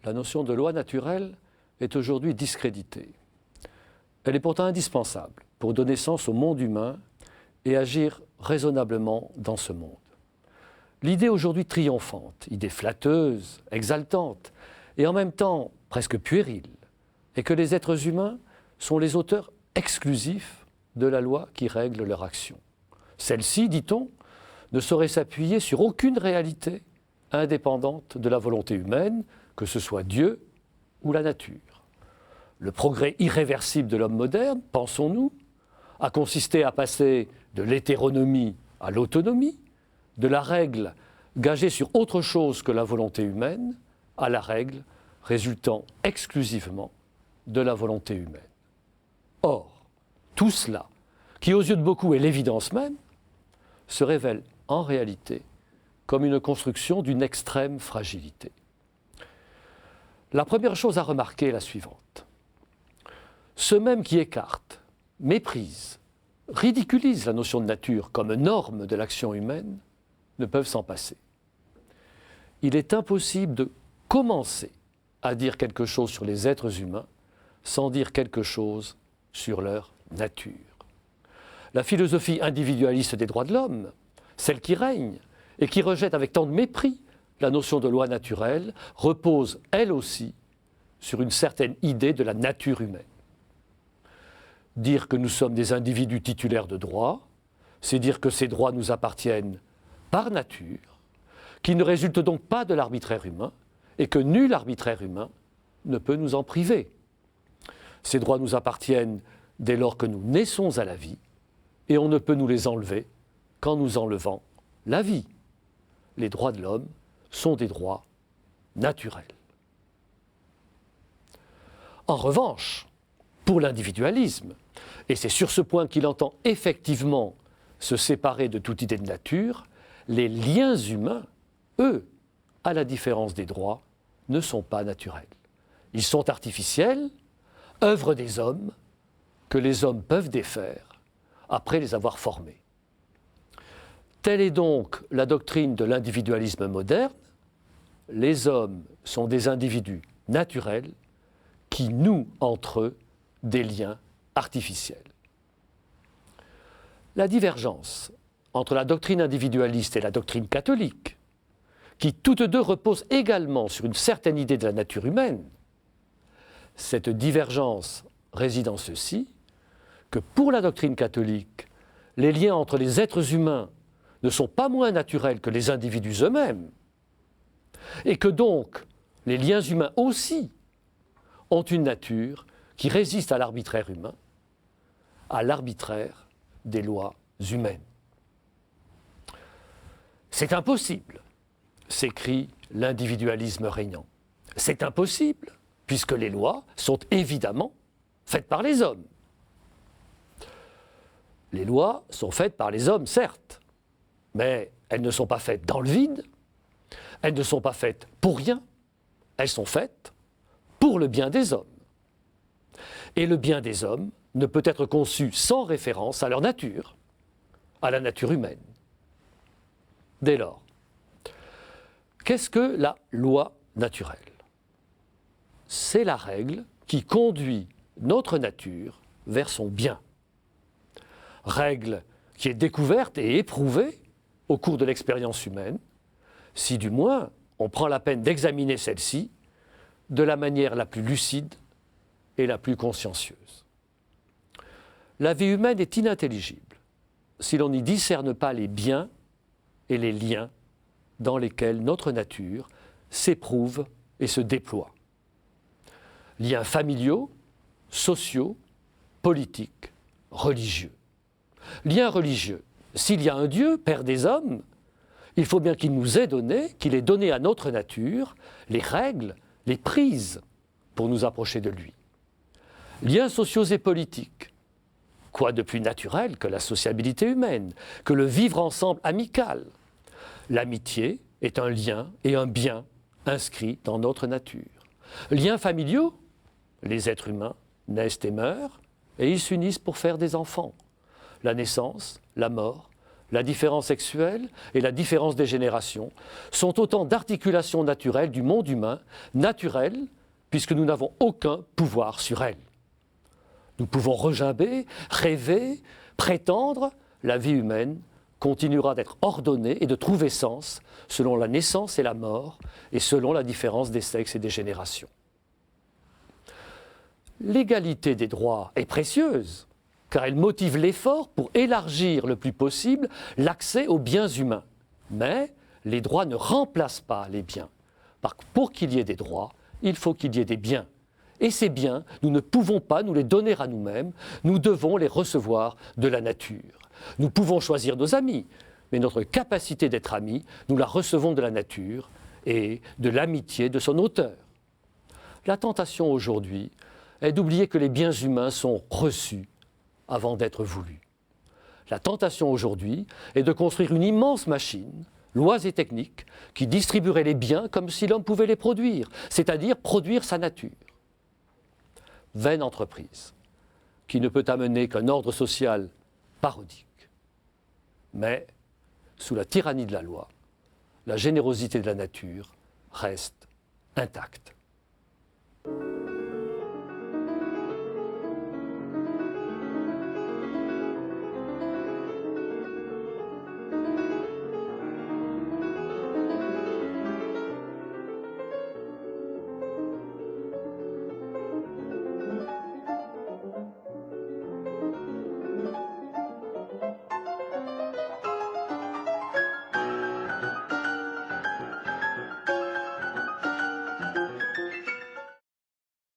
la notion de loi naturelle est aujourd'hui discréditée. Elle est pourtant indispensable pour donner sens au monde humain et agir raisonnablement dans ce monde. L'idée aujourd'hui triomphante, idée flatteuse, exaltante, et en même temps presque puérile, est que les êtres humains sont les auteurs exclusifs de la loi qui règle leur action. Celle-ci, dit-on, ne saurait s'appuyer sur aucune réalité indépendante de la volonté humaine, que ce soit Dieu ou la nature. Le progrès irréversible de l'homme moderne, pensons-nous, a consisté à passer de l'hétéronomie à l'autonomie, de la règle gagée sur autre chose que la volonté humaine, à la règle résultant exclusivement de la volonté humaine. Or, tout cela, qui aux yeux de beaucoup est l'évidence même, se révèle en réalité comme une construction d'une extrême fragilité. La première chose à remarquer est la suivante. Ceux mêmes qui écartent, méprisent, ridiculisent la notion de nature comme norme de l'action humaine ne peuvent s'en passer. Il est impossible de commencer à dire quelque chose sur les êtres humains sans dire quelque chose sur leur nature. La philosophie individualiste des droits de l'homme, celle qui règne et qui rejette avec tant de mépris la notion de loi naturelle, repose elle aussi sur une certaine idée de la nature humaine. Dire que nous sommes des individus titulaires de droits, c'est dire que ces droits nous appartiennent par nature, qui ne résultent donc pas de l'arbitraire humain, et que nul arbitraire humain ne peut nous en priver. Ces droits nous appartiennent dès lors que nous naissons à la vie, et on ne peut nous les enlever qu'en nous enlevant la vie. Les droits de l'homme sont des droits naturels. En revanche, pour l'individualisme, et c'est sur ce point qu'il entend effectivement se séparer de toute idée de nature, les liens humains, eux, à la différence des droits, ne sont pas naturels. Ils sont artificiels, œuvre des hommes, que les hommes peuvent défaire après les avoir formés. Telle est donc la doctrine de l'individualisme moderne. Les hommes sont des individus naturels qui nouent entre eux des liens artificiels. La divergence entre la doctrine individualiste et la doctrine catholique, qui toutes deux reposent également sur une certaine idée de la nature humaine, cette divergence réside en ceci, que pour la doctrine catholique, les liens entre les êtres humains ne sont pas moins naturels que les individus eux-mêmes, et que donc les liens humains aussi ont une nature qui résiste à l'arbitraire humain, à l'arbitraire des lois humaines. C'est impossible, s'écrie l'individualisme régnant. C'est impossible, puisque les lois sont évidemment faites par les hommes. Les lois sont faites par les hommes, certes, mais elles ne sont pas faites dans le vide, elles ne sont pas faites pour rien, elles sont faites pour le bien des hommes. Et le bien des hommes ne peut être conçu sans référence à leur nature, à la nature humaine. Dès lors, qu'est-ce que la loi naturelle ? C'est la règle qui conduit notre nature vers son bien. Règle qui est découverte et éprouvée au cours de l'expérience humaine, si du moins on prend la peine d'examiner celle-ci de la manière la plus lucide et la plus consciencieuse. La vie humaine est inintelligible si l'on n'y discerne pas les biens et les liens dans lesquels notre nature s'éprouve et se déploie. Liens familiaux, sociaux, politiques, religieux. Liens religieux. S'il y a un Dieu, Père des hommes, il faut bien qu'il nous ait donné, qu'il ait donné à notre nature les règles, les prises pour nous approcher de lui. Liens sociaux et politiques. Quoi de plus naturel que la sociabilité humaine, que le vivre ensemble amical ? L'amitié est un lien et un bien inscrit dans notre nature. Liens familiaux, les êtres humains naissent et meurent, et ils s'unissent pour faire des enfants. La naissance, la mort, la différence sexuelle et la différence des générations sont autant d'articulations naturelles du monde humain, naturelles puisque nous n'avons aucun pouvoir sur elles. Nous pouvons regimber, rêver, prétendre, la vie humaine continuera d'être ordonnée et de trouver sens selon la naissance et la mort et selon la différence des sexes et des générations. L'égalité des droits est précieuse, car elle motive l'effort pour élargir le plus possible l'accès aux biens humains. Mais les droits ne remplacent pas les biens. Pour qu'il y ait des droits, il faut qu'il y ait des biens. Et ces biens, nous ne pouvons pas nous les donner à nous-mêmes, nous devons les recevoir de la nature. Nous pouvons choisir nos amis, mais notre capacité d'être amis, nous la recevons de la nature et de l'amitié de son auteur. La tentation aujourd'hui est d'oublier que les biens humains sont reçus avant d'être voulus. La tentation aujourd'hui est de construire une immense machine, lois et techniques, qui distribuerait les biens comme si l'homme pouvait les produire, c'est-à-dire produire sa nature. Vaine entreprise, qui ne peut amener qu'un ordre social parodique. Mais, sous la tyrannie de la loi, la générosité de la nature reste intacte.